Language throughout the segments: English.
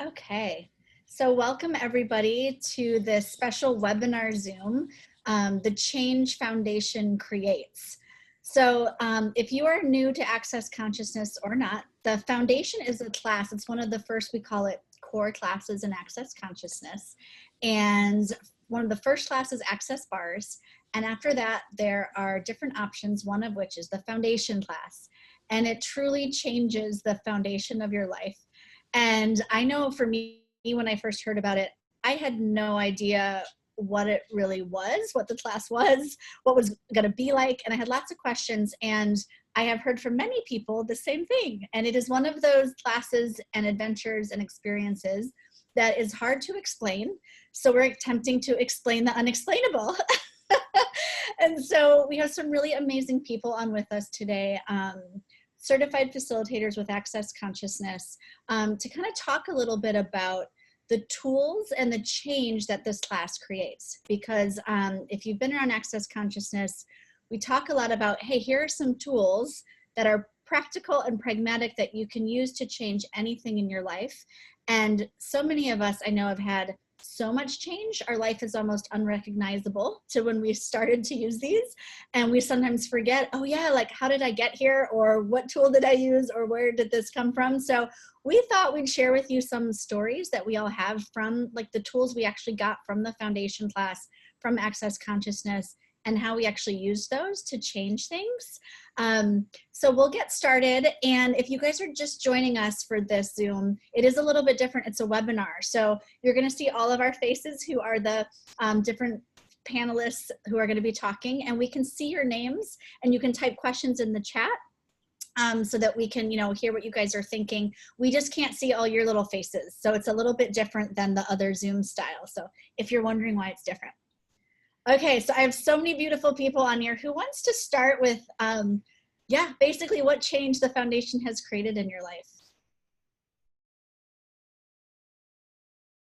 Okay, so welcome everybody to this special webinar Zoom, The Change Foundation Creates. So if you are new to Access Consciousness or not, the foundation is a class. It's one of the first, we call it core classes in Access Consciousness. And one of the first classes, Access Bars. And after that, there are different options, one of which is the foundation class. And it truly changes the foundation of your life. And I know for me, when I first heard about it, I had no idea what it really was, what the class was, what was going to be like. And I had lots of questions. And I have heard from many people the same thing. And it is one of those classes and adventures and experiences that is hard to explain. So we're attempting to explain the unexplainable. And so we have some really amazing people on with us today. Certified facilitators with Access Consciousness, to kind of talk a little bit about the tools and the change that this class creates. Because if you've been around Access Consciousness, we talk a lot about, hey, here are some tools that are practical and pragmatic that you can use to change anything in your life. And so many of us I know have had so much change. Our life is almost unrecognizable to when we started to use these. And we sometimes forget, oh yeah, like how did I get here? Or what tool did I use? Or where did this come from? So we thought we'd share with you some stories that we all have from like the tools we actually got from the foundation class, from Access Consciousness, and how we actually use those to change things. So we'll get started. And if you guys are just joining us for this Zoom, it is a little bit different. It's a webinar. So you're gonna see all of our faces who are the different panelists who are gonna be talking, and we can see your names and you can type questions in the chat so that we can, hear what you guys are thinking. We just can't see all your little faces. So it's a little bit different than the other Zoom style. So if you're wondering why it's different. Okay, so I have so many beautiful people on here. Who wants to start with, basically what change the foundation has created in your life?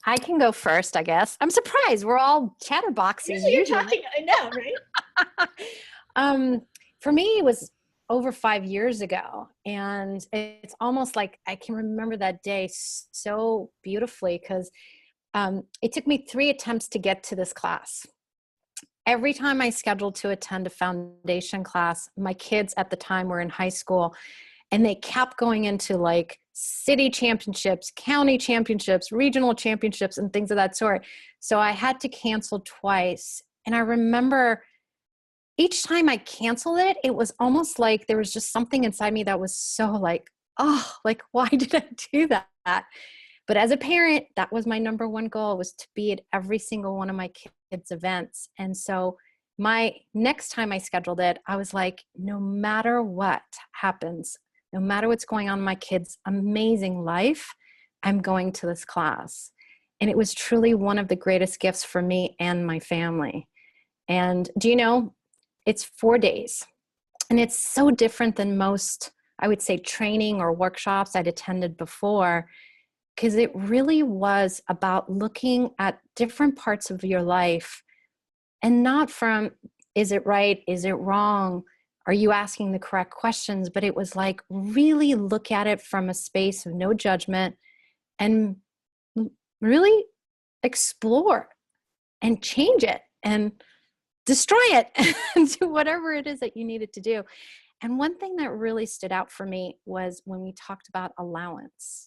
I can go first, I guess. I'm surprised. We're all chatterboxes Usually. You're talking, I know, right? For me, it was over 5 years ago. And it's almost like I can remember that day so beautifully because it took me 3 attempts to get to this class. Every time I scheduled to attend a foundation class, my kids at the time were in high school, and they kept going into like city championships, county championships, regional championships, and things of that sort. So I had to cancel twice. And I remember each time I canceled it, it was almost like there was just something inside me that was so like, oh, like, why did I do that? But as a parent, that was my number one goal, was to be at every single one of my kids' events. And so my next time I scheduled it, I was like, no matter what happens, no matter what's going on in my kids' amazing life, I'm going to this class. And it was truly one of the greatest gifts for me and my family. And do you know, it's 4 days. And it's so different than most, I would say, training or workshops I'd attended before, because it really was about looking at different parts of your life, and not from, is it right? Is it wrong? Are you asking the correct questions? But it was like, really look at it from a space of no judgment and really explore and change it and destroy it and do whatever it is that you needed to do. And one thing that really stood out for me was when we talked about allowance.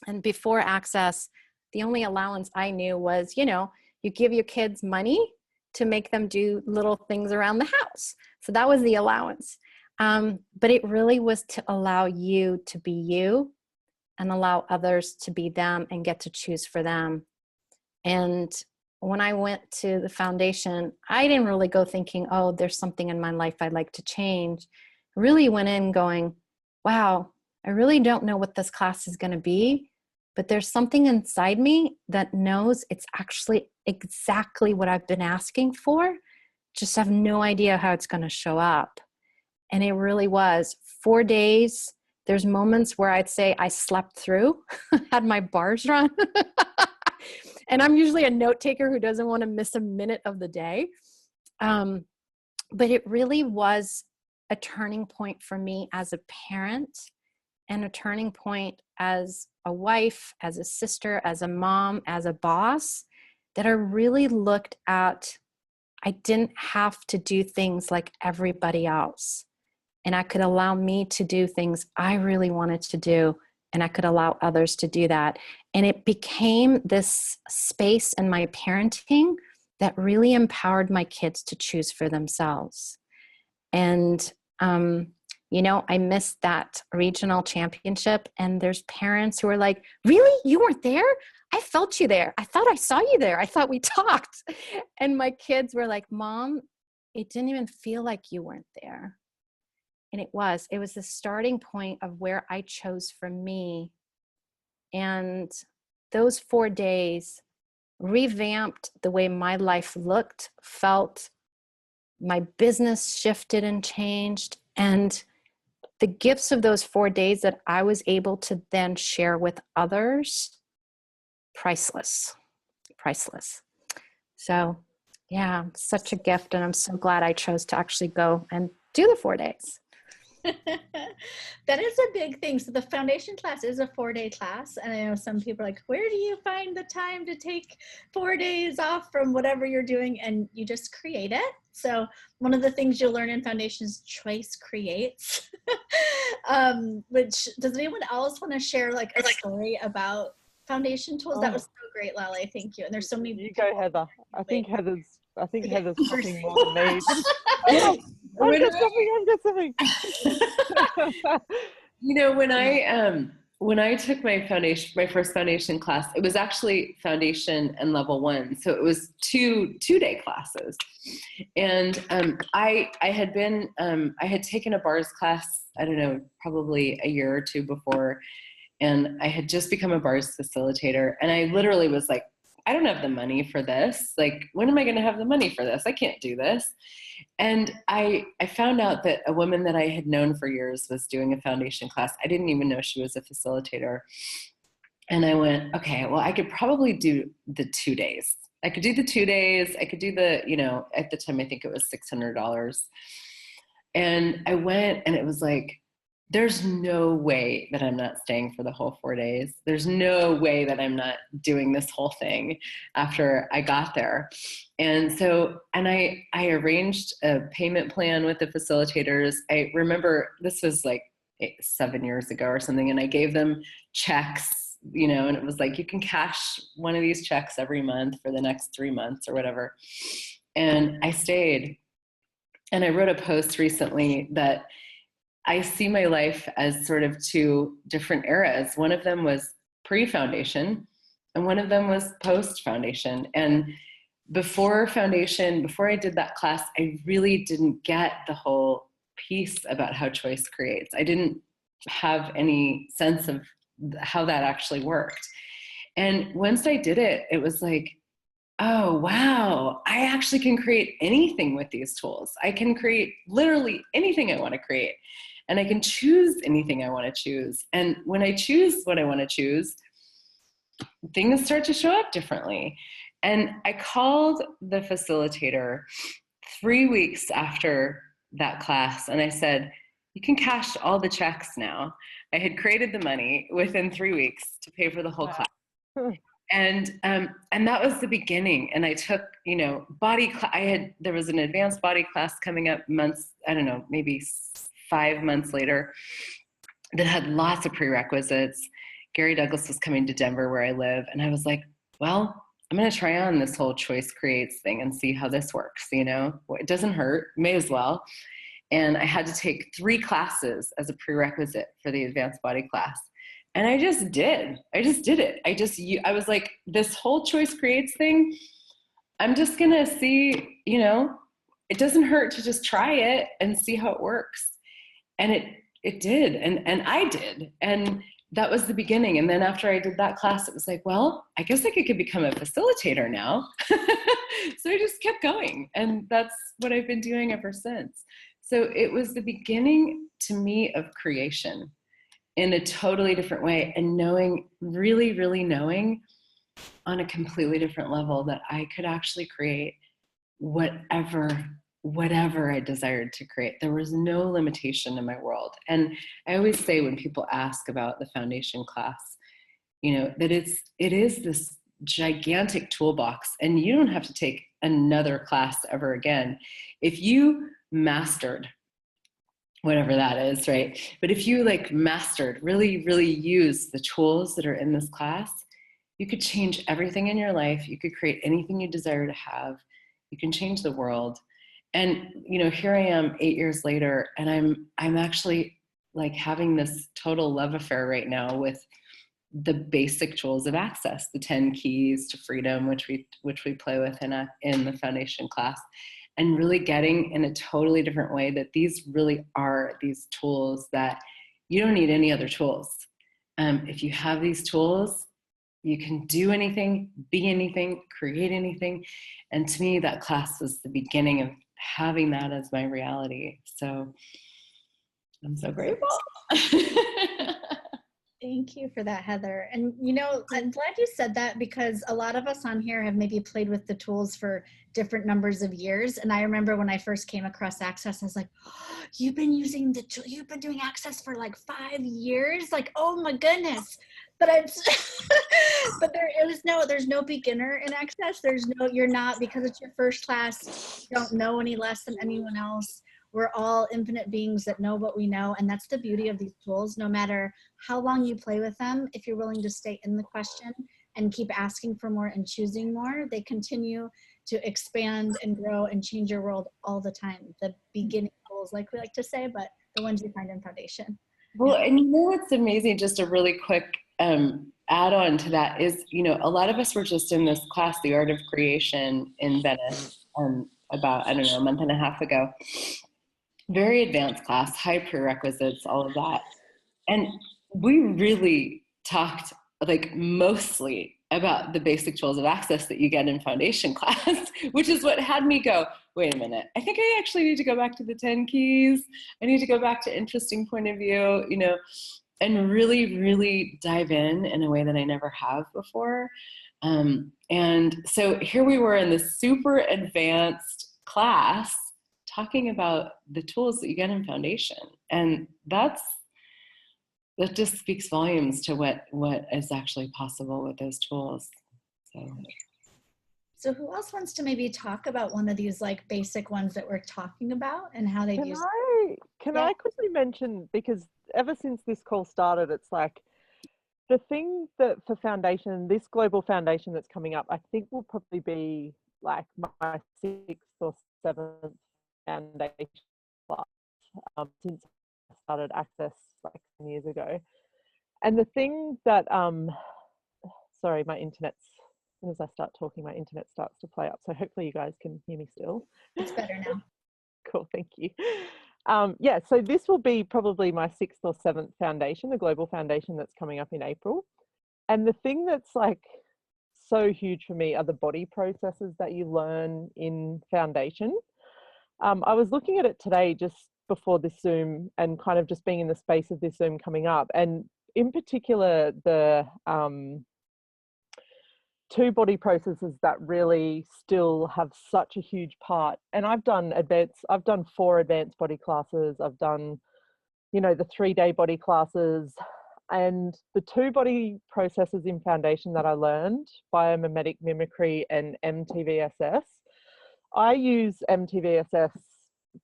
And before Access, the only allowance I knew was, you give your kids money to make them do little things around the house. So that was the allowance. But it really was to allow you to be you and allow others to be them and get to choose for them. And when I went to the foundation, I didn't really go thinking, oh, there's something in my life I'd like to change. I really went in going, wow, I really don't know what this class is going to be, but there's something inside me that knows it's actually exactly what I've been asking for. Just have no idea how it's going to show up. And it really was 4 days. There's moments where I'd say I slept through, had my bars run. And I'm usually a note taker who doesn't want to miss a minute of the day. But it really was a turning point for me as a parent and a turning point as a wife, as a sister, as a mom, as a boss, that I really looked at, I didn't have to do things like everybody else. And I could allow me to do things I really wanted to do, and I could allow others to do that. And it became this space in my parenting that really empowered my kids to choose for themselves. And, I missed that regional championship, and there's parents who are like, really? You weren't there? I felt you there. I thought I saw you there. I thought we talked. And my kids were like, Mom, it didn't even feel like you weren't there. And it was the starting point of where I chose for me. And those 4 days revamped the way my life looked, felt. My business shifted and changed. And the gifts of those 4 days that I was able to then share with others, priceless. So yeah, such a gift. And I'm so glad I chose to actually go and do the 4 days. That is a big thing. So the foundation class is a 4-day class. And I know some people are like, where do you find the time to take 4 days off from whatever you're doing? And you just create it. So one of the things you'll learn in foundation is choice creates. Which, does anyone else want to share like a story about foundation tools? That was so great, Laleh. Thank you. And there's so many. You go, Heather. I think Heather's talking more than me. I've got something. When I took my first foundation class, it was actually foundation and level 1. So it was two-day classes. And I had taken a bars class, I don't know, probably a year or two before. And I had just become a bars facilitator. And I literally was like, I don't have the money for this. Like, when am I going to have the money for this? I can't do this. And I found out that a woman that I had known for years was doing a foundation class. I didn't even know she was a facilitator. And I went, okay, well, I could probably do the 2 days. I could do the 2 days. I could do the, at the time, I think it was $600. And I went, and it was like, there's no way that I'm not staying for the whole 4 days. There's no way that I'm not doing this whole thing after I got there. And so, I arranged a payment plan with the facilitators. I remember this was like 7 years ago or something, and I gave them checks, and it was like, you can cash one of these checks every month for the next 3 months or whatever. And I stayed. And I wrote a post recently that I see my life as sort of 2 different eras. One of them was pre-foundation, and one of them was post-foundation. And before foundation, before I did that class, I really didn't get the whole piece about how choice creates. I didn't have any sense of how that actually worked. And once I did it, it was like, oh, wow, I actually can create anything with these tools. I can create literally anything I want to create. And I can choose anything I want to choose. And when I choose what I want to choose, things start to show up differently. And I called the facilitator 3 weeks after that class, and I said, you can cash all the checks now. I had created the money within 3 weeks to pay for the whole class. And that was the beginning. And I took, body class. There was an advanced body class coming up months, I don't know, maybe 5 months later, that had lots of prerequisites. Gary Douglas was coming to Denver where I live. And I was like, well, I'm going to try on this whole choice creates thing and see how this works. It doesn't hurt, may as well. And I had to take 3 classes as a prerequisite for the advanced body class. And I just did it. I was like, this whole choice creates thing, I'm just going to see, it doesn't hurt to just try it and see how it works. And it did. And I did. And that was the beginning. And then after I did that class, it was like, well, I guess I could become a facilitator now. So I just kept going. And that's what I've been doing ever since. So it was the beginning to me of creation in a totally different way, and knowing, really, really knowing on a completely different level that I could actually create whatever whatever I desired to create. There was no limitation in my world. And I always say when people ask about the foundation class, you know, that it is this gigantic toolbox, and you don't have to take another class ever again. If you mastered whatever that is, right? But if you like mastered, really, really use the tools that are in this class, you could change everything in your life. You could create anything you desire to have. You can change the world. And, you know, here I am 8 years later, and I'm actually like having this total love affair right now with the basic tools of access, the 10 keys to freedom, which we play with in the foundation class, and really getting in a totally different way that these really are these tools that you don't need any other tools. If you have these tools, you can do anything, be anything, create anything. And to me, that class was the beginning of having that as my reality. So I'm so grateful. Thank you for that, Heather. And you know, I'm glad you said that, because a lot of us on here have maybe played with the tools for different numbers of years. And I remember when I first came across Access, I was like, oh, you've been using the tool, you've been doing Access for like 5 years? Like, oh my goodness. But but there's no beginner in Access. You're not, because it's your first class, you don't know any less than anyone else. We're all infinite beings that know what we know. And that's the beauty of these tools. No matter how long you play with them, if you're willing to stay in the question and keep asking for more and choosing more, they continue to expand and grow and change your world all the time. The beginning tools, like we like to say, but the ones you find in foundation. Well, and you know what's amazing, just a really quick add on to that is, you know, a lot of us were just in this class, The Art of Creation in Venice, about, I don't know, a month and a half ago. Very advanced class, high prerequisites, all of that. And we really talked like mostly about the basic tools of access that you get in foundation class, which is what had me go, wait a minute, I think I actually need to go back to the 10 keys. I need to go back to interesting point of view, you know, and really, really dive in a way that I never have before. And so here we were in this super advanced class talking about the tools that you get in foundation. And that just speaks volumes to what is actually possible with those tools. So who else wants to maybe talk about one of these like basic ones that we're talking about and how they use it? Can I quickly mention, because ever since this call started, it's like the thing that for foundation, this global foundation that's coming up, I think will probably be like my 6th or 7th foundation class since I started Access like 10 years ago. And the thing that, sorry, my internet's, as soon as I start talking, my internet starts to play up. So hopefully you guys can hear me still. It's better now. Cool, thank you. Yeah, so this will be probably my 6th or 7th foundation, the global foundation that's coming up in April. And the thing that's like so huge for me are the body processes that you learn in foundation. I was looking at it today just before this Zoom and kind of just being in the space of this Zoom coming up. And in particular, the 2 body processes that really still have such a huge part. And I've done 4 advanced body classes. I've done, you know, the 3-day body classes, and the 2 body processes in foundation that I learned, biomimetic mimicry and MTVSS. I use MTVSS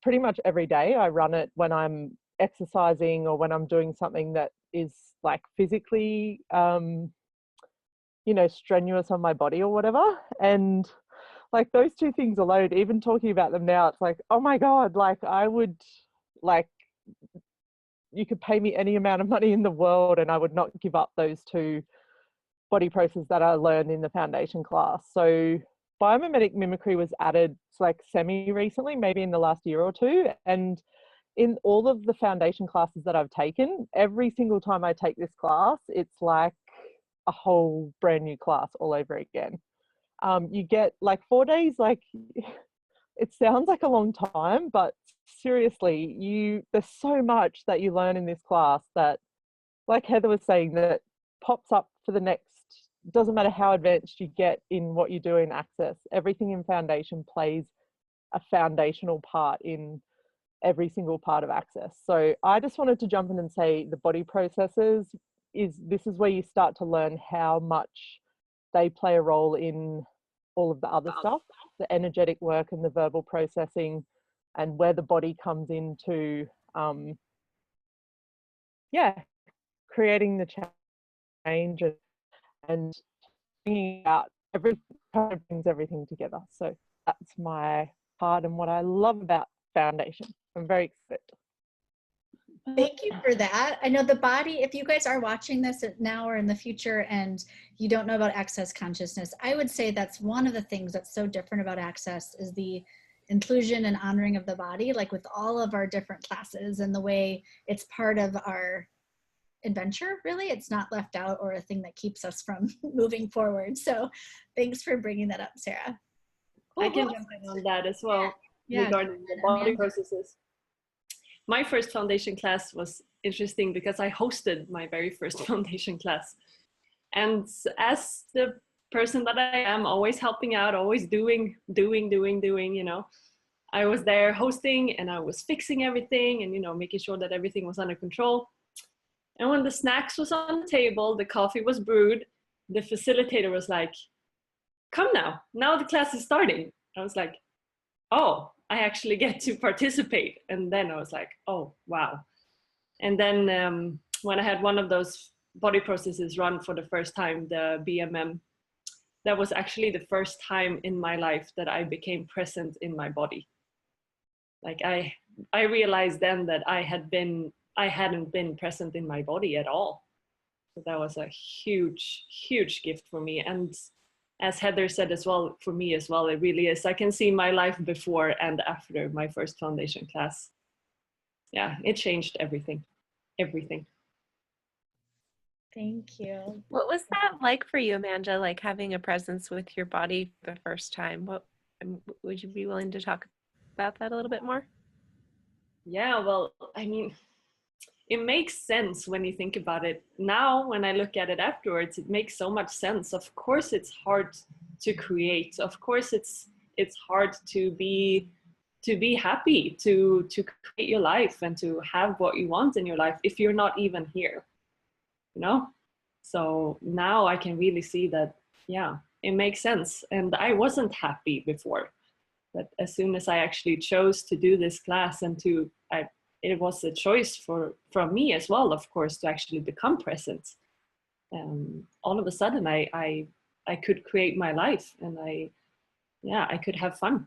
pretty much every day. I run it when I'm exercising or when I'm doing something that is like physically, you know, strenuous on my body or whatever. And like those 2 things alone, even talking about them now, it's like, oh my God, like I would, like, you could pay me any amount of money in the world and I would not give up those 2 body processes that I learned in the foundation class. So biomimetic mimicry was added like semi-recently, maybe in the last year or 2. And in all of the foundation classes that I've taken, every single time I take this class, it's like a whole brand new class all over again. You get like 4 days, like it sounds like a long time, but seriously, there's so much that you learn in this class that, like Heather was saying, that pops up for the next, doesn't matter how advanced you get in what you do in Access, everything in foundation plays a foundational part in every single part of Access. So I just wanted to jump in and say the body processes this is where you start to learn how much they play a role in all of the other stuff, the energetic work and the verbal processing, and where the body comes into creating the change and bringing out everything, kind of brings everything together. So that's my part and what I love about Foundation. I'm very excited. Thank you for that. I know the body, if you guys are watching this now or in the future and you don't know about Access consciousness, I would say that's one of the things that's so different about Access is the inclusion and honoring of the body, like with all of our different classes and the way it's part of our adventure, really. It's not left out or a thing that keeps us from moving forward. So thanks for bringing that up, Sarah. I can jump in on that as well, regarding the body processes. My first foundation class was interesting because I hosted my very first foundation class. And as the person that I am, always helping out, always doing, you know, I was there hosting and I was fixing everything and, you know, making sure that everything was under control. And when the snacks was on the table, the coffee was brewed, the facilitator was like, come now the class is starting. I was like, oh, I actually get to participate. And then I was like, oh, wow. And then when I had one of those body processes run for the first time, the BMM, that was actually the first time in my life that I became present in my body. Like I realized then that I hadn't been present in my body at all. So that was a huge, huge gift for me. And as Heather said as well, for me as well, it really is. I can see my life before and after my first foundation class. Yeah, it changed everything, everything. Thank you. What was that like for you, Amanda, like having a presence with your body for the first time? What would you be willing to talk about that a little bit more? Yeah, well, I mean, it makes sense when you think about it. Now, when I look at it afterwards, it makes so much sense. Of course, it's hard to create. Of course, it's hard to be happy, to create your life and to have what you want in your life if you're not even here, you know? So now I can really see that, yeah, it makes sense. And I wasn't happy before, but as soon as I actually chose to do this class and it was a choice from me as well, of course, to actually become present. All of a sudden, I could create my life, and I could have fun.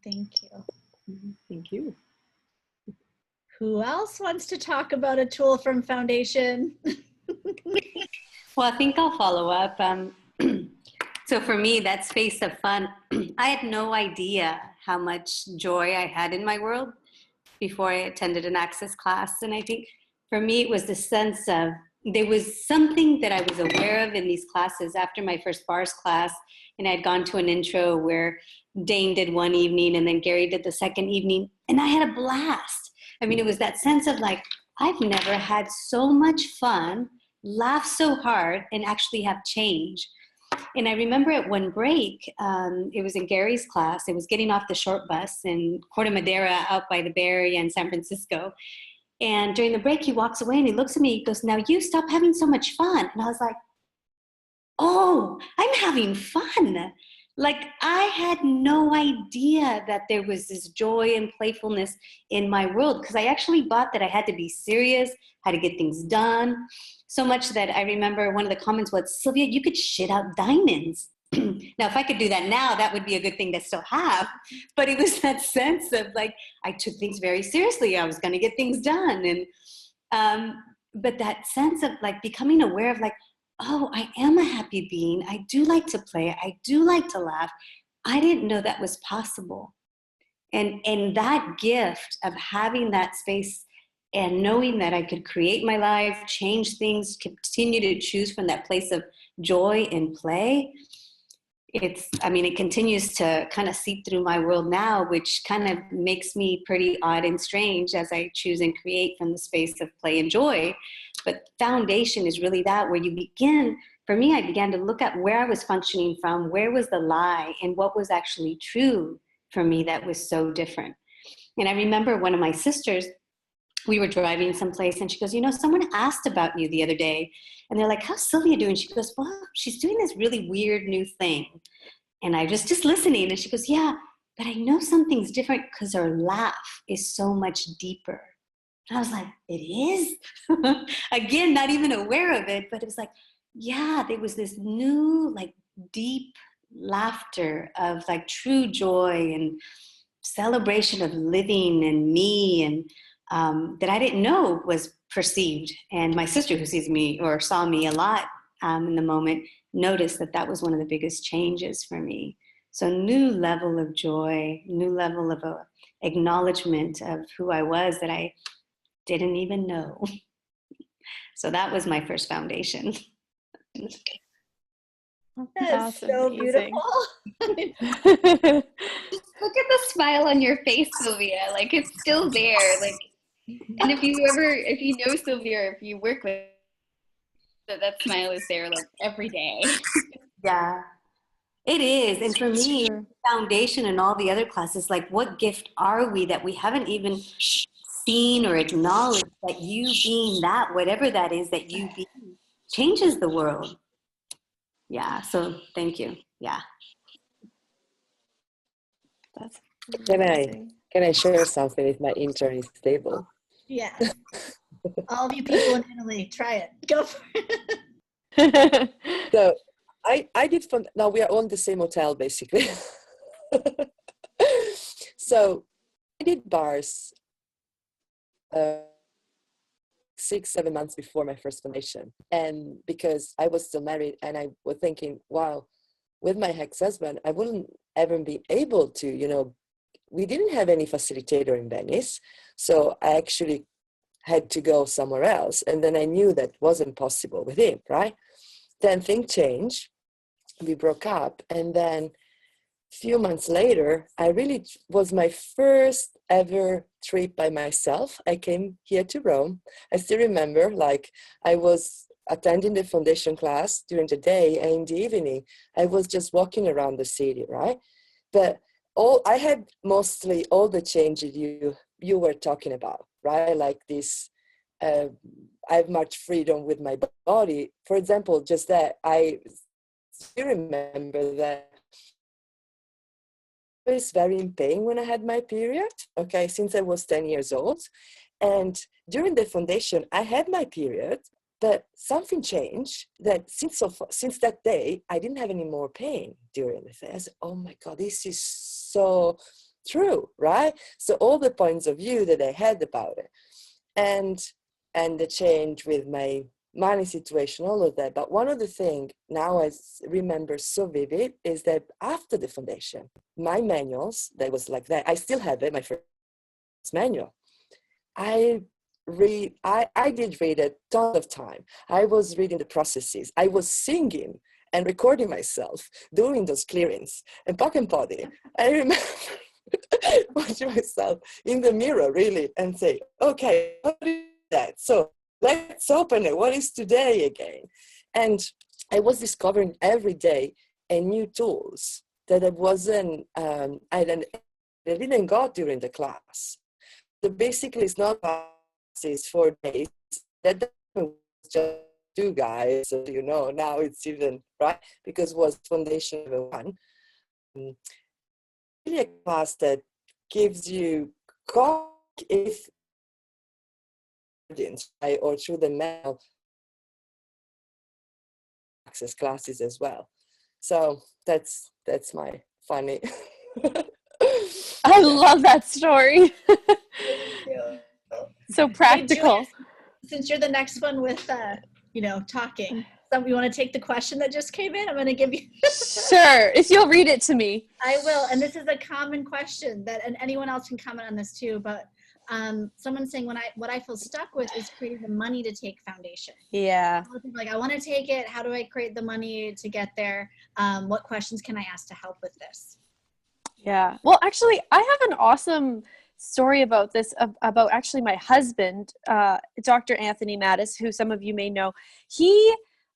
Thank you. Thank you. Who else wants to talk about a tool from Foundation? Well, I think I'll follow up. So for me, that space of fun, I had no idea how much joy I had in my world before I attended an Access class. And I think for me, it was the sense of, there was something that I was aware of in these classes after my first bars class, and I'd gone to an intro where Dane did one evening and then Gary did the second evening, and I had a blast. I mean, it was that sense of like, I've never had so much fun, laugh so hard, and actually have change. And I remember at one break, it was in Gary's class, it was getting off the short bus in Corte Madera out by the Bay Area in San Francisco. And during the break, he walks away and he looks at me, he goes, now you stop having so much fun. And I was like, oh, I'm having fun. Like I had no idea that there was this joy and playfulness in my world, because I actually thought that I had to be serious, had to get things done. So much that I remember one of the comments was, Sylvia, you could shit out diamonds. Now, if I could do that now, that would be a good thing to still have. But it was that sense of like, I took things very seriously. I was going to get things done. And, but that sense of like becoming aware of like, oh, I am a happy being. I do like to play. I do like to laugh. I didn't know that was possible. And that gift of having that space and knowing that I could create my life, change things, continue to choose from that place of joy and play, it continues to kind of seep through my world now, which kind of makes me pretty odd and strange as I choose and create from the space of play and joy. But Foundation is really that, where you begin for me, I began to look at where I was functioning from, where was the lie, and what was actually true for me that was so different. And I remember one of my sisters, we were driving someplace and she goes, someone asked about you the other day. And they're like, how's Sylvia doing? She goes, well, she's doing this really weird new thing. And I was just listening. And she goes, yeah, but I know something's different because her laugh is so much deeper. And I was like, it is? Again, not even aware of it, but it was like, yeah, there was this new, like, deep laughter of like true joy and celebration of living and me, and that I didn't know was perceived. And my sister, who sees me or saw me a lot in the moment, noticed that that was one of the biggest changes for me. So new level of joy, new level of acknowledgement of who I was that I didn't even know. So that was my first foundation. That's so beautiful. Just look at the smile on your face, Sylvia. Like, it's still there. Like, and if you know Sylvia, or if you work with her, that smile is there like every day. Yeah, it is. And for me, foundation and all the other classes, like, what gift are we that we haven't even seen or acknowledged, that you being that, whatever that is that you be, changes the world. Yeah, so thank you. Yeah. That's Can I share something if my intern is stable? Yes. All of you people in Italy, try it. Go for it. So I did now we are on the same hotel basically. So I did bars 6-7 months before my first foundation, and because I was still married and I was thinking, wow, with my ex-husband I wouldn't ever be able to, we didn't have any facilitator in Venice, so I actually had to go somewhere else, and then I knew that wasn't possible with him, right? Then things changed, we broke up, and then few months later, I really was my first ever trip by myself. I came here to Rome. I still remember, like, I was attending the foundation class during the day, and in the evening, I was just walking around the city, right? But I had mostly all the changes you were talking about, right? Like this, I have much freedom with my body. For example, just that I still remember that I was very in pain when I had my period, okay, since I was 10 years old. And during the foundation, I had my period, but something changed that since that day, I didn't have any more pain during the phase. Oh my God, this is so true, right? So all the points of view that I had about it, and the change with my money situation, all of that. But one of the things now I remember so vivid is that after the foundation, my manuals, that was like that, I still have it, my first manual. I did read it a ton of time. I was reading the processes. I was singing and recording myself doing those clearings and pock and potty. I remember watching myself in the mirror really and say, okay, what is that? So let's open it. What is today again? And I was discovering every day new tools that I wasn't, I didn't got during the class. So basically, it's not classes 4 days. That was just 2 guys. So, now it's even, right? Because it was Foundation Level 1. Really a class that gives you if right, or through the mail access classes as well. So that's my funny. I love that story. So practical. Hey, Julia, since you're the next one with talking, so you want to take the question that just came in? I'm going to give you. Sure, if you'll read it to me. I will. And this is a common question and anyone else can comment on this too, but someone's saying what I feel stuck with is creating the money to take foundation. Yeah. Like, I want to take it. How do I create the money to get there? What questions can I ask to help with this? Yeah. Well, actually, I have an awesome story about this, about actually my husband, Dr. Anthony Mattis, who some of you may know. He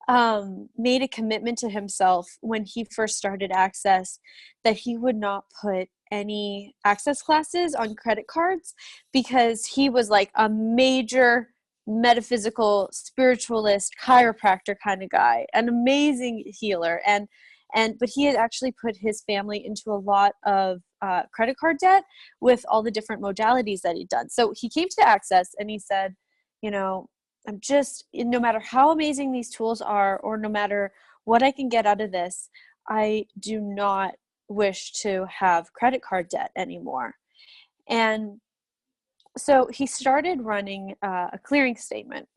made a commitment to himself when he first started Access that he would not put any Access classes on credit cards, because he was like a major metaphysical spiritualist chiropractor kind of guy, an amazing healer, but he had actually put his family into a lot of credit card debt with all the different modalities that he'd done. So he came to Access and he said, you know, I'm just, no matter how amazing these tools are, or no matter what I can get out of this, I do not wish to have credit card debt anymore. And so he started running a clearing statement.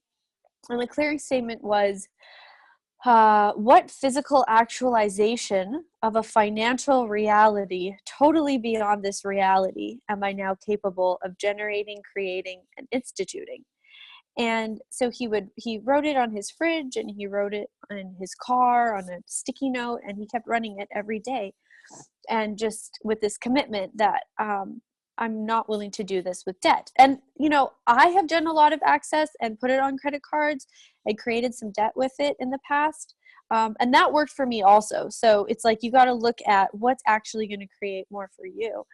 And the clearing statement was, what physical actualization of a financial reality totally beyond this reality am I now capable of generating, creating, and instituting? And so he wrote it on his fridge, and he wrote it in his car on a sticky note, and he kept running it every day. And just with this commitment that I'm not willing to do this with debt. And, you know, I have done a lot of Access and put it on credit cards. I created some debt with it in the past. And that worked for me also. So it's like, you got to look at what's actually going to create more for you.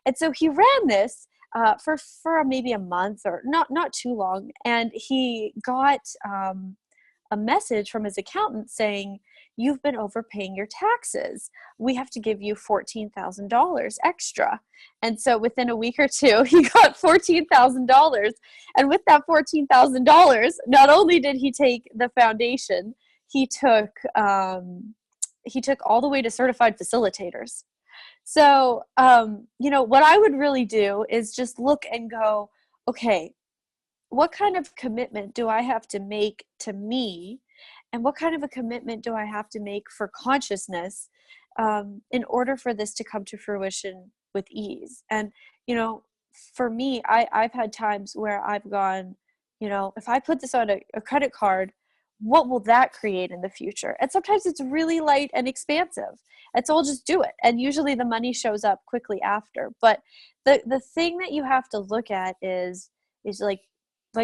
And so he ran this for maybe a month, or not too long. And he got a message from his accountant saying, you've been overpaying your taxes. We have to give you $14,000 extra. And so within a week or two, he got $14,000. And with that $14,000, not only did he take the foundation, he took all the way to Certified Facilitators. So, you know, what I would really do is just look and go, okay, what kind of commitment do I have to make to me? And what kind of a commitment do I have to make for consciousness in order for this to come to fruition with ease? And, you know, for me, I've had times where I've gone, you know, if I put this on a credit card, what will that create in the future? And sometimes it's really light and expansive. And so I'll just do it. And usually the money shows up quickly after. But the thing that you have to look at is like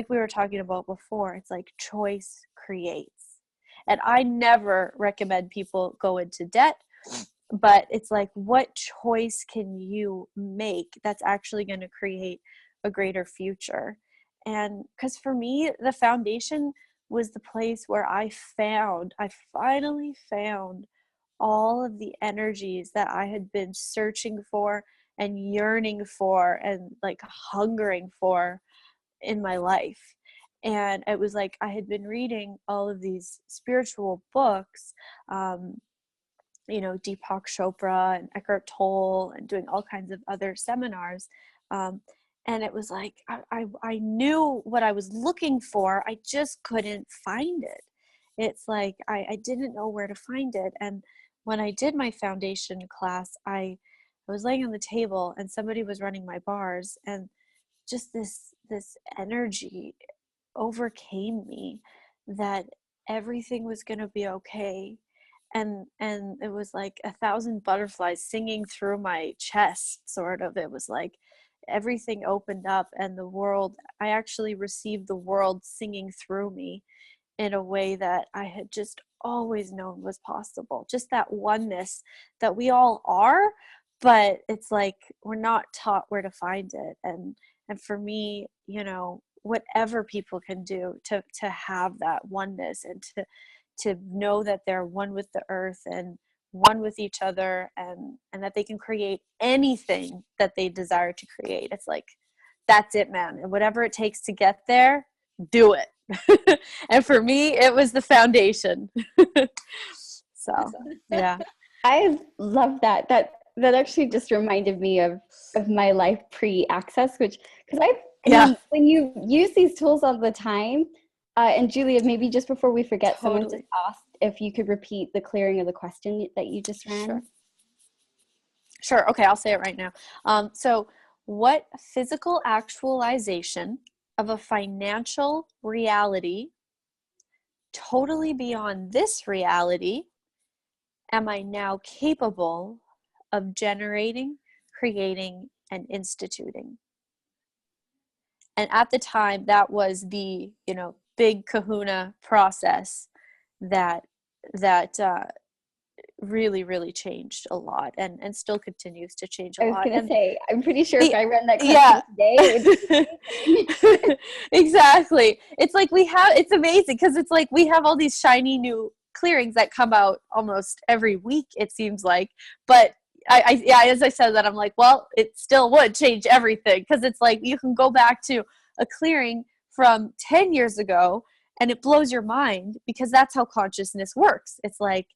we were talking about before, it's like choice creates. And I never recommend people go into debt, but it's like, what choice can you make that's actually going to create a greater future? And because for me, the foundation was the place where I finally found all of the energies that I had been searching for and yearning for and like hungering for in my life. And it was like I had been reading all of these spiritual books, you know, Deepak Chopra and Eckhart Tolle, and doing all kinds of other seminars. And it was like I knew what I was looking for. I just couldn't find it. It's like I didn't know where to find it. And when I did my foundation class, I was laying on the table and somebody was running my bars, and just this energy overcame me that everything was going to be okay. And it was like 1,000 butterflies singing through my chest, sort of. It was like everything opened up, and the world, I actually received the world singing through me in a way that I had just always known was possible. Just that oneness that we all are, but it's like we're not taught where to find it. And for me, you know, whatever people can do to have that oneness, and to know that they're one with the earth and one with each other, and that they can create anything that they desire to create. It's like, that's it, man. And whatever it takes to get there, do it. And for me, it was the foundation. So, yeah. I love that. That actually just reminded me of my life pre-Access, which, because I mean, when you use these tools all the time, and Julia, maybe just before we forget, someone just asked if you could repeat the clearing of the question that you just ran. Sure. Okay, I'll say it right now. So what physical actualization of a financial reality totally beyond this reality am I now capable of generating, creating, and instituting? And at the time, that was the, you know, big kahuna process that really, really changed a lot, and still continues to change a lot. I was going to say, I'm pretty sure if I ran that class yeah. today, it would Exactly. It's like it's amazing because it's like we have all these shiny new clearings that come out almost every week, it seems like. But yeah, as I said that, I'm like, well, it still would change everything, because it's like you can go back to a clearing from 10 years ago and it blows your mind, because that's how consciousness works. It's like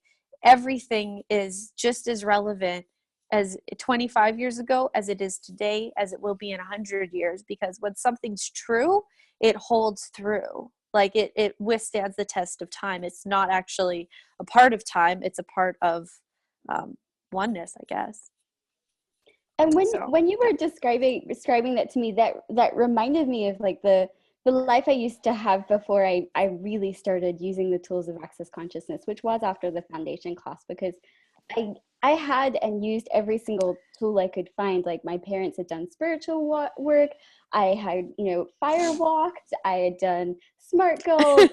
everything is just as relevant as 25 years ago as it is today, as it will be in 100 years, because when something's true, it holds through. Like it withstands the test of time. It's not actually a part of time. It's a part of oneness, I guess. And when you were describing that to me, that reminded me of like the life I used to have before I really started using the tools of Access Consciousness, which was after the foundation class, because I had and used every single tool I could find. Like my parents had done spiritual work. I had, fire walked. I had done smart goals,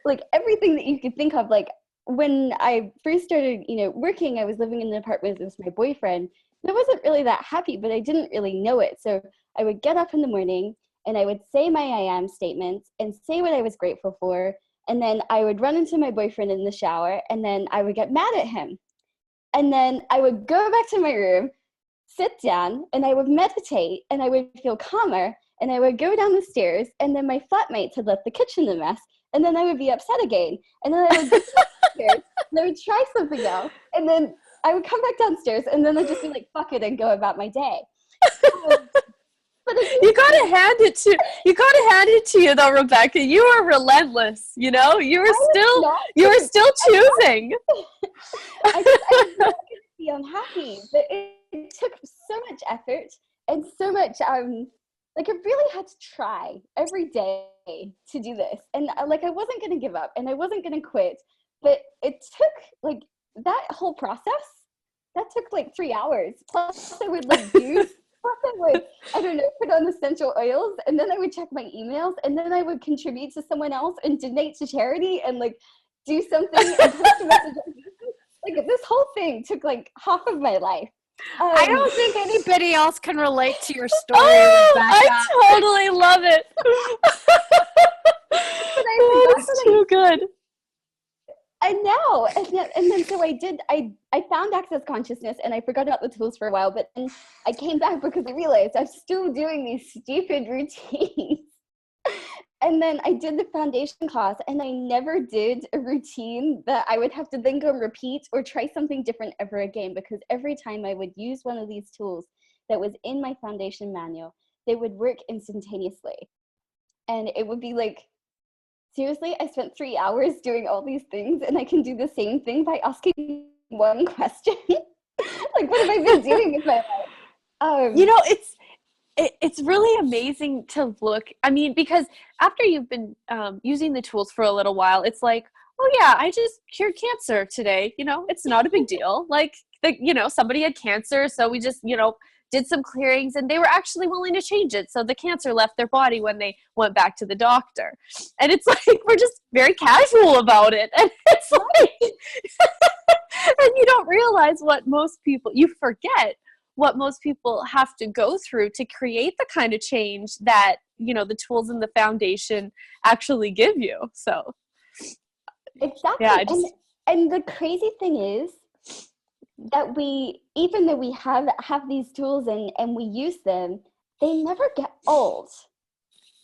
like everything that you could think of. Like when I first started, working, I was living in an apartment with my boyfriend. And I wasn't really that happy, but I didn't really know it. So I would get up in the morning and I would say my I am statements and say what I was grateful for. And then I would run into my boyfriend in the shower, and then I would get mad at him. And then I would go back to my room, sit down, and I would meditate, and I would feel calmer, and I would go down the stairs, and then my flatmates had left the kitchen a mess, and then I would be upset again. And then I would go downstairs, and I would try something else, and then I would come back downstairs, and then I'd just be like, fuck it, and go about my day. But you gotta hand it to you though, Rebecca. You are relentless. You were still choosing. I was not going to be unhappy, but it took so much effort and so much like I really had to try every day to do this, and like I wasn't going to give up and I wasn't going to quit, but it took like that whole process that took like 3 hours. Plus I would like do. I would, put on essential oils, and then I would check my emails, and then I would contribute to someone else and donate to charity and like do something and post a message. Like this whole thing took like half of my life. I don't think anybody else can relate to your story. I totally love it. That's too good. I know. And then so I found Access Consciousness, and I forgot about the tools for a while, but then I came back because I realized I'm still doing these stupid routines. And then I did the foundation class, and I never did a routine that I would have to then go and repeat or try something different ever again, because every time I would use one of these tools that was in my foundation manual, they would work instantaneously. And it would be like, seriously, I spent 3 hours doing all these things, and I can do the same thing by asking one question. Like, what have I been doing with my life? It's really amazing to look. I mean, because after you've been using the tools for a little while, it's like, oh yeah, I just cured cancer today. It's not a big deal. Like, somebody had cancer, so we just, did some clearings, and they were actually willing to change it. So the cancer left their body when they went back to the doctor. And it's like, we're just very casual about it. And it's like, and you don't realize you forget what most people have to go through to create the kind of change that, the tools in the foundation actually give you. So. Exactly. Yeah, and the crazy thing is, that even though we have these tools and we use them, they never get old.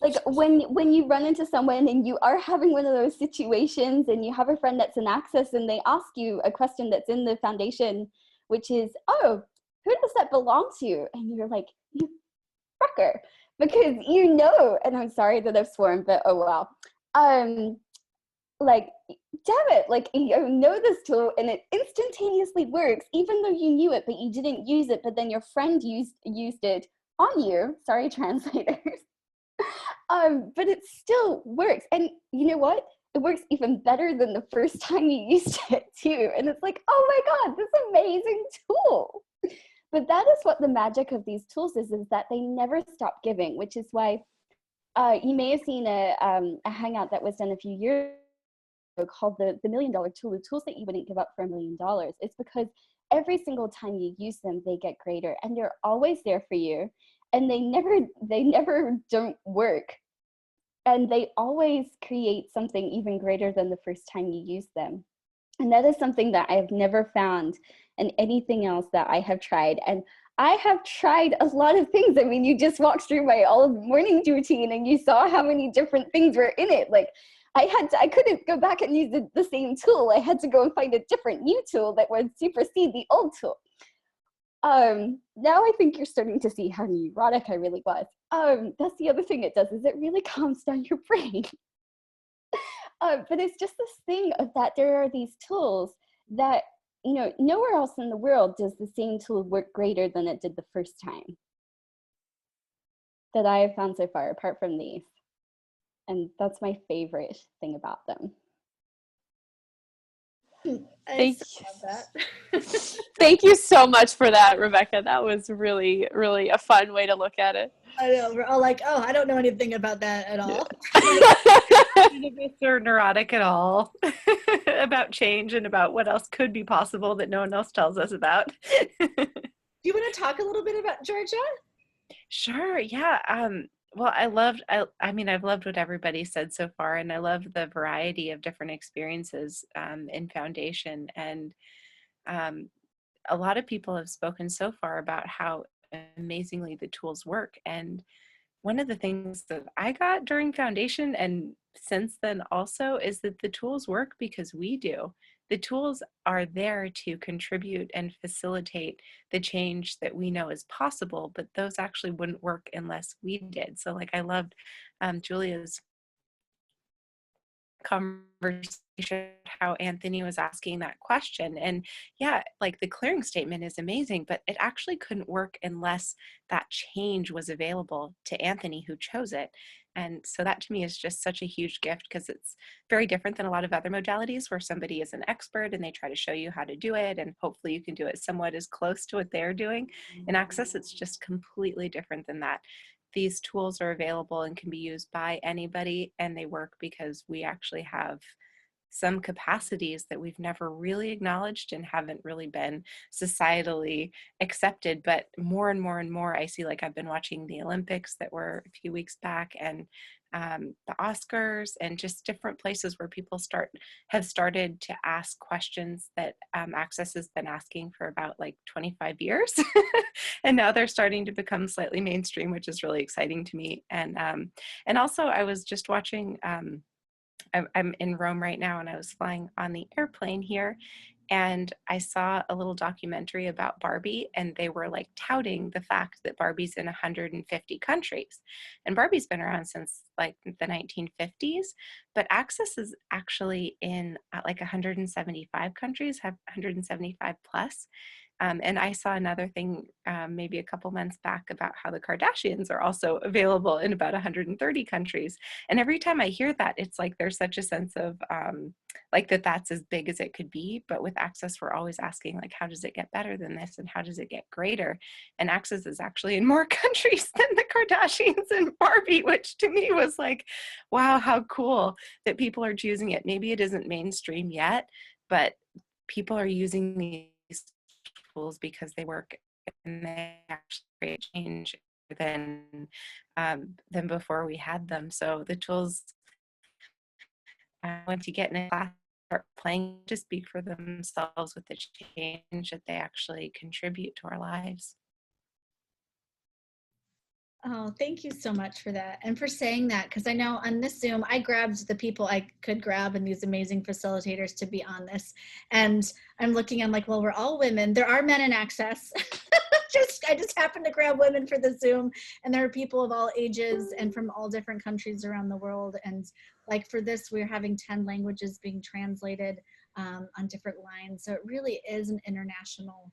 Like when you run into someone and you are having one of those situations, and you have a friend that's in Access, and they ask you a question that's in the foundation, which is, oh, who does that belong to? And you're like, you fucker, because and I'm sorry that I've sworn, but oh well. Like, damn it, like, you know this tool and it instantaneously works, even though you knew it, but you didn't use it, but then your friend used it on you. Sorry, translators. But it still works. And you know what? It works even better than the first time you used it too. And it's like, oh my God, this amazing tool. But that is what the magic of these tools is that they never stop giving, which is why you may have seen a hangout that was done a few years called the $1 million tool, the tools that you wouldn't give up for $1 million. It's because every single time you use them, they get greater, and they're always there for you, and they never don't work, and they always create something even greater than the first time you use them. And that is something that I have never found in anything else that I have tried. And I have tried a lot of things. I mean, you just walked through my all morning routine and you saw how many different things were in it. Like I couldn't go back and use the same tool. I had to go and find a different new tool that would supersede the old tool. Now I think you're starting to see how neurotic I really was. That's the other thing it does, is it really calms down your brain. But it's just this thing of that there are these tools that, you know, nowhere else in the world does the same tool work greater than it did the first time that I have found so far, apart from these. And that's my favorite thing about them. Thank you so much for that, Rebecca. That was really, really a fun way to look at it. I know, we're all like, oh, I don't know anything about that at all. Or neurotic at all about change and about what else could be possible that no one else tells us about. Do you want to talk a little bit about Georgia? Sure. Yeah. Well, I've loved what everybody said so far, and I love the variety of different experiences in Foundation. And a lot of people have spoken so far about how amazingly the tools work. And one of the things that I got during Foundation and since then also is that the tools work because we do. The tools are there to contribute and facilitate the change that we know is possible, but those actually wouldn't work unless we did. So like I loved Julia's conversation, how Anthony was asking that question. And yeah, like the clearing statement is amazing, but it actually couldn't work unless that change was available to Anthony, who chose it. And so that to me is just such a huge gift, because it's very different than a lot of other modalities where somebody is an expert and they try to show you how to do it, and hopefully you can do it somewhat as close to what they're doing. In Access, it's just completely different than that. These tools are available and can be used by anybody, and they work because we actually have some capacities that we've never really acknowledged and haven't really been societally accepted. But more and more and more, I see, like I've been watching the Olympics that were a few weeks back, and the Oscars, and just different places where people have started to ask questions that Access has been asking for about like 25 years. And now they're starting to become slightly mainstream, which is really exciting to me. And also I was just watching, I'm in Rome right now, and I was flying on the airplane here, and I saw a little documentary about Barbie, and they were like touting the fact that Barbie's in 150 countries. And Barbie's been around since like the 1950s, but Access is actually in like 175 countries, have 175 plus. And I saw another thing maybe a couple months back about how the Kardashians are also available in about 130 countries. And every time I hear that, it's like there's such a sense of like that's as big as it could be. But with Access, we're always asking, like, how does it get better than this? And how does it get greater? And Access is actually in more countries than the Kardashians and Barbie, which to me was like, wow, how cool that people are choosing it. Maybe it isn't mainstream yet, but people are using these tools because they work and they actually create change than before we had them. So the tools, once you get in a class, start playing to speak for themselves with the change that they actually contribute to our lives. Oh, thank you so much for that, and for saying that, because I know on this Zoom, I grabbed the people I could grab and these amazing facilitators to be on this. And I'm like, well, we're all women. There are men in Access. I just happened to grab women for the Zoom, and there are people of all ages and from all different countries around the world. And like for this, we're having 10 languages being translated on different lines. So it really is an international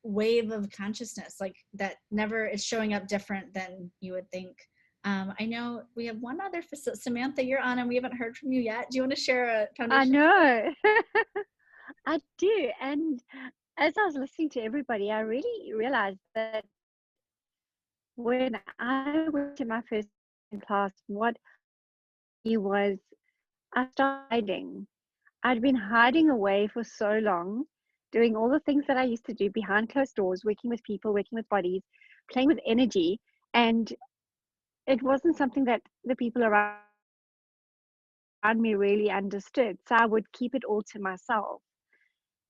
wave of consciousness, like that never is showing up different than you would think. I know we have one other Samantha, you're on, and we haven't heard from you yet. Do you want to share a foundation? I know. I do. And as I was listening to everybody, I really realized that when I went to my first class, what he was I started hiding. I'd been hiding away for so long, doing all the things that I used to do behind closed doors, working with people, working with bodies, playing with energy. And it wasn't something that the people around me really understood. So I would keep it all to myself.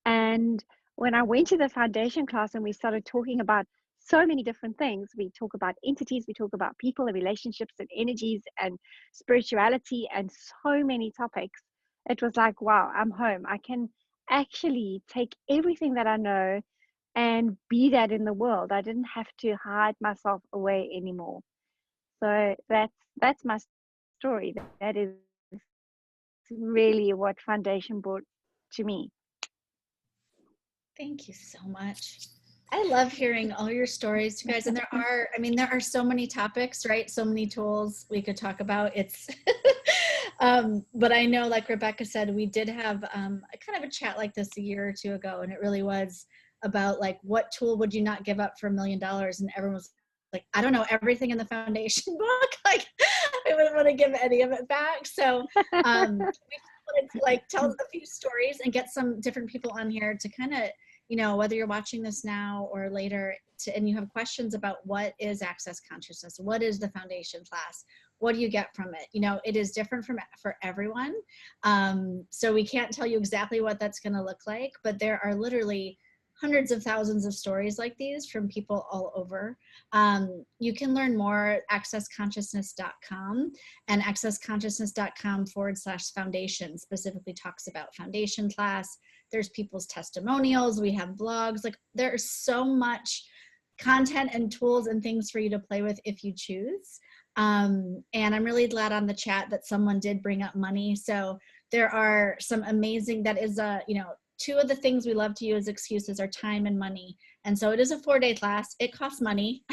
And when I went to the foundation class and we started talking about so many different things, we talk about entities, we talk about people and relationships and energies and spirituality and so many topics, it was like, wow, I'm home. I can actually take everything that I know and be that in the world. I didn't have to hide myself away anymore. So that's my story. That is really what foundation brought to me. Thank you so much. I love hearing all your stories, you guys. And there are so many topics, right? So many tools we could talk about. It's, but I know, like Rebecca said, we did have a kind of a chat like this a year or two ago, and it really was about like, what tool would you not give up for $1 million? And everyone was like, I don't know, everything in the foundation book. Like, I wouldn't want to give any of it back. So we wanted to like tell a few stories and get some different people on here to kind of, you know, whether you're watching this now or later, and you have questions about what is Access Consciousness, what is the foundation class, what do you get from it? You know, it is different for everyone. So we can't tell you exactly what that's going to look like, but there are literally hundreds of thousands of stories like these from people all over. You can learn more at accessconsciousness.com, and accessconsciousness.com/foundation specifically talks about foundation class. There's people's testimonials. We have blogs. Like, there's so much content and tools and things for you to play with if you choose. And I'm really glad on the chat that someone did bring up money. So there are some amazing, that is you know, two of the things we love to use excuses are time and money. And so it is a 4-day class. It costs money.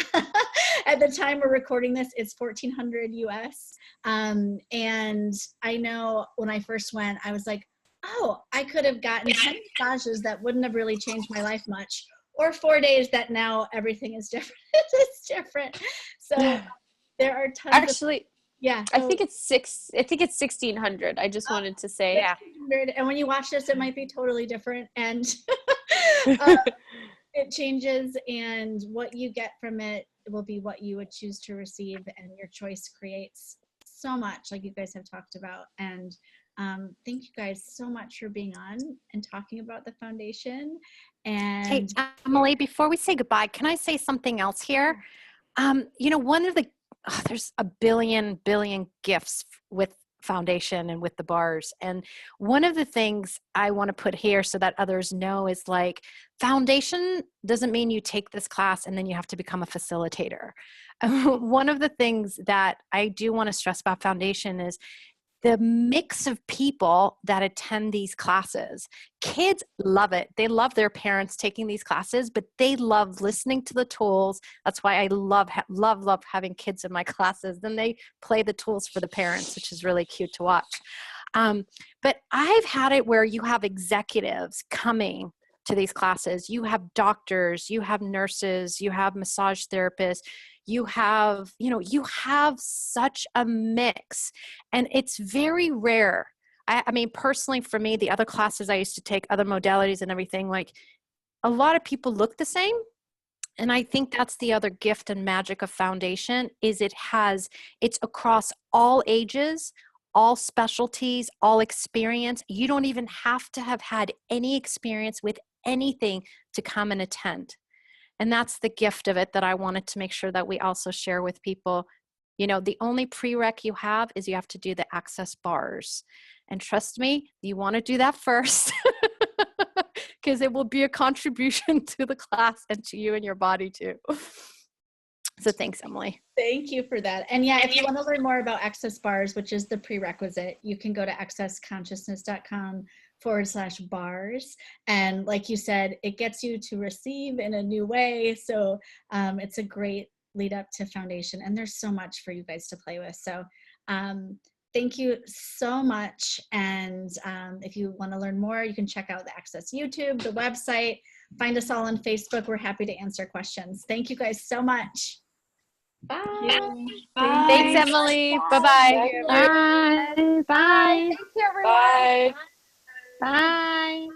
At the time we're recording this, it's $1,400 US. And I know when I first went, I was like, oh, I could have gotten 10 massages that wouldn't have really changed my life much, or 4 days that now everything is different. It's different. So there are tons actually, yeah. So, I think it's 1,600. I just wanted to say. Yeah. And when you watch this, it might be totally different. And it changes, and what you get from it will be what you would choose to receive, and your choice creates so much, like you guys have talked about. And thank you guys so much for being on and talking about the foundation. And hey, Emily, before we say goodbye, can I say something else here? You know, one of the, there's a billion gifts with foundation and with the bars. And one of the things I want to put here so that others know is like, foundation doesn't mean you take this class and then you have to become a facilitator. One of the things that I do want to stress about foundation is the mix of people that attend these classes. Kids love it. They love their parents taking these classes, but they love listening to the tools. That's why I love having kids in my classes. Then they play the tools for the parents, which is really cute to watch. But I've had it where you have executives coming to these classes. You have doctors, you have nurses, you have massage therapists, you have such a mix, and it's very rare. I mean, personally for me, the other classes I used to take, other modalities and everything, like a lot of people look the same. And I think that's the other gift and magic of foundation is it's across all ages, all specialties, all experience. You don't even have to have had any experience with anything to come and attend. And that's the gift of it that I wanted to make sure that we also share with people. You know, the only prereq you have is you have to do the access bars. And trust me, you want to do that first because it will be a contribution to the class and to you and your body too. So thanks, Emily. Thank you for that. And yeah, if you want to learn more about access bars, which is the prerequisite, you can go to accessconsciousness.com/bars. And like you said, it gets you to receive in a new way. So it's a great lead up to foundation. And there's so much for you guys to play with. So thank you so much. And if you want to learn more, you can check out the Access YouTube, the website, find us all on Facebook. We're happy to answer questions. Thank you guys so much. Bye. Bye. Thanks, Emily. Bye-bye. Bye. Bye. Bye. Bye.